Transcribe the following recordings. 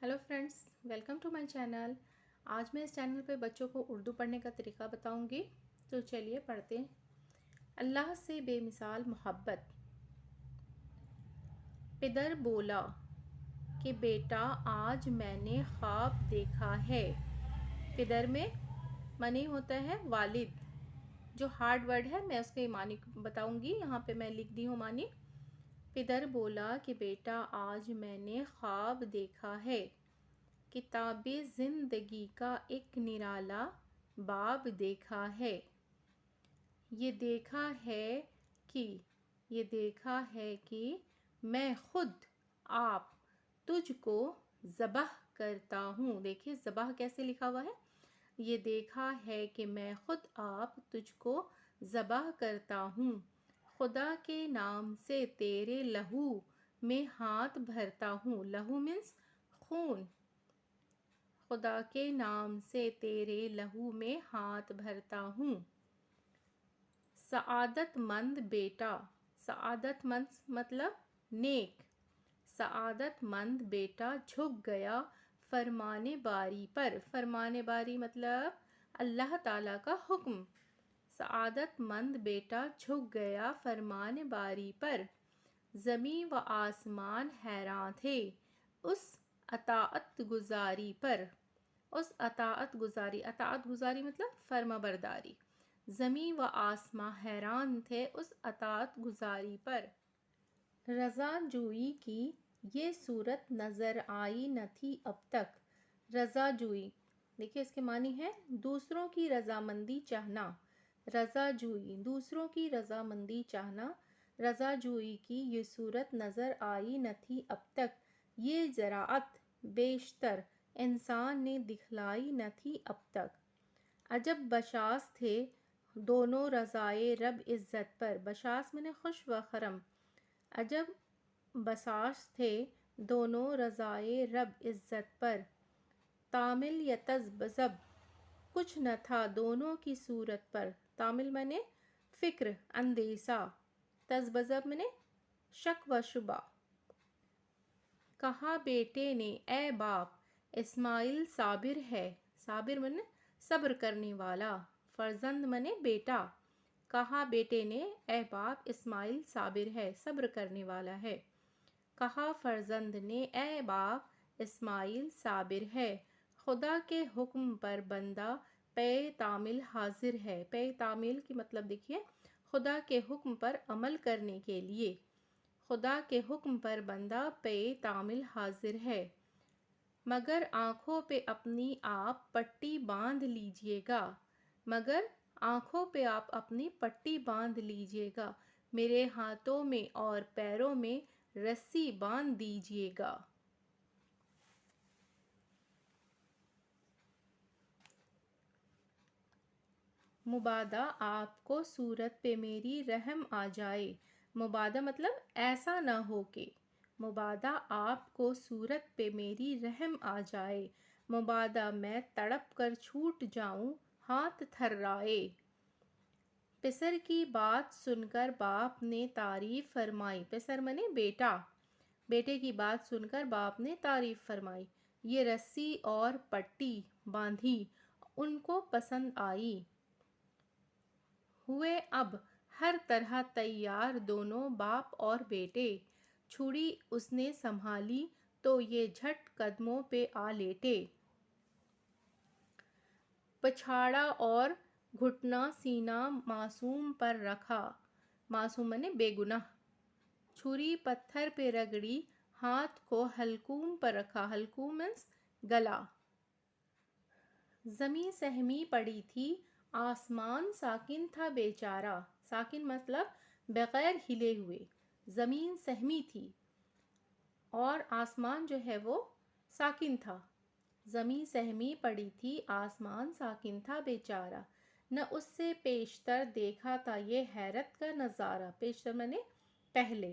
Hello friends, welcome to my channel. आज मैं इस चैनल पे बच्चों को उर्दू पढ़ने का तरीका बताऊंगी। तो चलिए पढ़ते हैं। अल्लाह से बेमिसाल मोहब्बत। पिदर बोला कि बेटा आज मैंने ख्वाब देखा है। पिदर में मनी होता है वालिद। जो हार्ड वर्ड है मैं उसके मानी बताऊंगी। यहाँ पे मैं लिख दी हूँ मानी। पिदर बोला कि बेटा आज मैंने ख्वाब देखा है। किताबे ज़िंदगी का एक निराला बाब देखा है। ये देखा है कि ये देखा है कि मैं खुद आप तुझको ज़बह करता हूँ। देखिए ज़बह कैसे लिखा हुआ है। ये देखा है कि मैं खुद आप तुझको ज़बह करता हूँ। खुदा के नाम से तेरे लहू में हाथ भरता हूँ। लहू मीन्स खून। खुदा के नाम से तेरे लहू में हाथ भरता हूँ। सआदतमंद बेटा। सआदतमंद मतलब नेक। सआदतमंद बेटा झुक गया फरमाने बारी पर। फरमाने बारी मतलब अल्लाह ताला का हुक्म। सआदतमंद बेटा झुक गया फरमाने बारी पर। ज़मीं व आसमान हैरान थे उस अताअत गुजारी पर। उस अताअत गुजारी मतलब फर्माबरदारी। ज़मीं व आसमां हैरान थे उस अताअत गुजारी पर। रज़ा जुई की ये सूरत नज़र आई न थी अब तक। रज़ा जुई देखिए इसके मानी है दूसरों की रज़ामंदी चाहना। रज़ा जुई दूसरों की रज़ामंदी चाहना। रज़ा जुई की ये सूरत नज़र आई न थी अब तक। ये ज़राअत बेशतर इंसान ने दिखलाई न थी अब तक। अजब बशास थे दोनों रज़ाए रब इज़्ज़त पर। बशास मैंने खुश व खरम। अजब बसास थे दोनों रज़ाए रब इज़्ज़त पर। तामिल या तज़बज़ब कुछ न था दोनों की सूरत पर। तामिल मैंने फ़िक्र अंदेशा। तज़बज़ब मैंने शक व शुबा। कहा बेटे ने ए बाप इस्माइल साबिर है। साबिर मने सब्र करने वाला। फर्जंद मने बेटा। कहा बेटे ने ए बाप इस्माइल साबिर है सब्र करने वाला है। कहा फर्जंद ने ए बाप इस्माइल साबिर है। खुदा के हुक्म पर बंदा पे तामिल हाजिर है। पे तामिल की मतलब देखिए खुदा के हुक्म पर अमल करने के लिए। खुदा के हुक्म पर बंदा पे तामिल हाजिर है। मगर आँखों पे अपनी आप पट्टी बांध लीजिएगा। मगर आँखों पे आप अपनी पट्टी बांध लीजिएगा। मेरे हाथों में और पैरों में रस्सी बांध दीजिएगा। मुबादा आपको सूरत पे मेरी रहम आ जाए। मुबादा मतलब ऐसा ना हो के। मुबादा आपको सूरत पे मेरी रहम आ जाए। मुबादा मैं तड़प कर छूट जाऊं हाथ थर्राए। पिसर की बात सुनकर बाप ने तारीफ फरमाई। पिसर मने बेटा। बेटे की बात सुनकर बाप ने तारीफ फरमाई। ये रस्सी और पट्टी बांधी उनको पसंद आई। हुए अब हर तरह तैयार दोनों बाप और बेटे। छुरी उसने संभाली तो ये झट कदमों पे आ लेटे। पछाड़ा और घुटना सीना मासूम पर रखा। मासूम मने बेगुनाह। छुरी पत्थर पे रगड़ी हाथ को हलकूम पर रखा। हलकूम मीन्स गला। ज़मीं सहमी पड़ी थी आसमान साकिन था बेचारा। साकिन मतलब बग़ैर हिले हुए। ज़मीन सहमी थी और आसमान जो है वो साकिन था। ज़मीं सहमी पड़ी थी आसमान साकिन था बेचारा। न उससे पेशतर देखा था ये हैरत का नज़ारा। पेशतर मैंने पहले।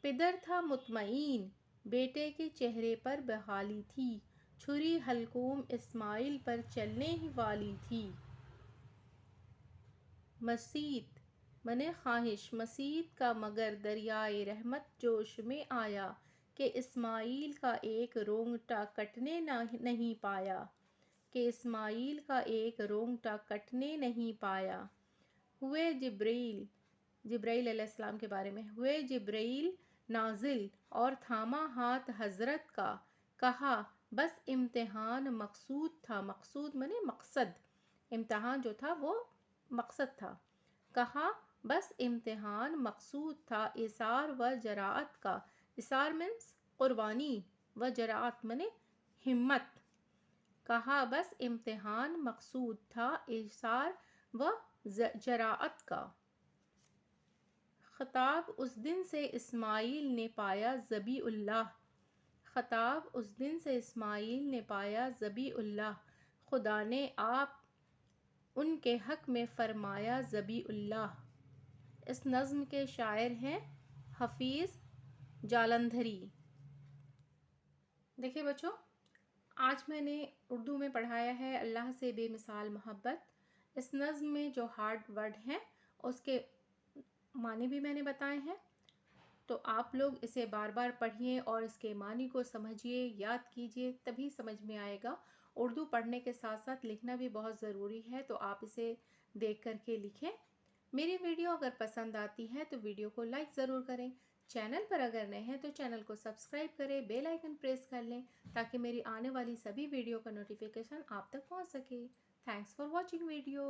पिदर था मुतमईन बेटे के चेहरे पर बहाली थी। छुरी हलकूम इस्माइल पर चलने ही वाली थी। मसीद मने ख्वाहिश। मसीद का मगर दरियाए रहमत जोश में आया। کہ اسماعیل کا ایک رونگٹا کٹنے نہیں پایا، کہ اسماعیل کا ایک رونگٹا کٹنے نہیں پایا۔ ہوئے جبرائیل علیہ السلام کے بارے میں، ہوئے جبرائیل نازل اور تھاما ہاتھ حضرت کا، کہا بس امتحان مقصود تھا، مقصود منے مقصد، امتحان جو تھا وہ مقصد تھا، کہا بس امتحان مقصود تھا اثار و جراعت کا، اثار مینس قربانی، و جراعت منے ہمت، کہا بس امتحان مقصود تھا اثار و جراعت کا۔ خطاب اس دن سے اسماعیل نے پایا ذبیح اللہ، خطاب اس دن سے اسماعیل نے پایا ذبیح اللہ، خدا نے آپ ان کے حق میں فرمایا ذبیح اللہ۔ اس نظم کے شاعر ہیں حفیظ جالندھری۔ دیکھیں بچوں، آج میں نے اردو میں پڑھایا ہے اللہ سے بے مثال محبت۔ اس نظم میں جو ہارڈ ورڈ ہیں اس کے معنی بھی میں نے بتائے ہیں، تو آپ لوگ اسے بار بار پڑھیے اور اس کے معنی کو سمجھیے، یاد کیجیے، تبھی سمجھ میں آئے گا۔ اردو پڑھنے کے ساتھ ساتھ لکھنا بھی بہت ضروری ہے، تو آپ اسے دیکھ کر کے لکھیں۔ میری ویڈیو اگر پسند آتی ہے تو ویڈیو کو لائک ضرور کریں، چینل پر اگر نئے ہیں تو چینل کو سبسکرائب کریں، بیل آئیکن پریس کر لیں تاکہ میری آنے والی سبھی ویڈیو کا نوٹیفیکیشن آپ تک پہنچ سکے۔ Thanks for watching video.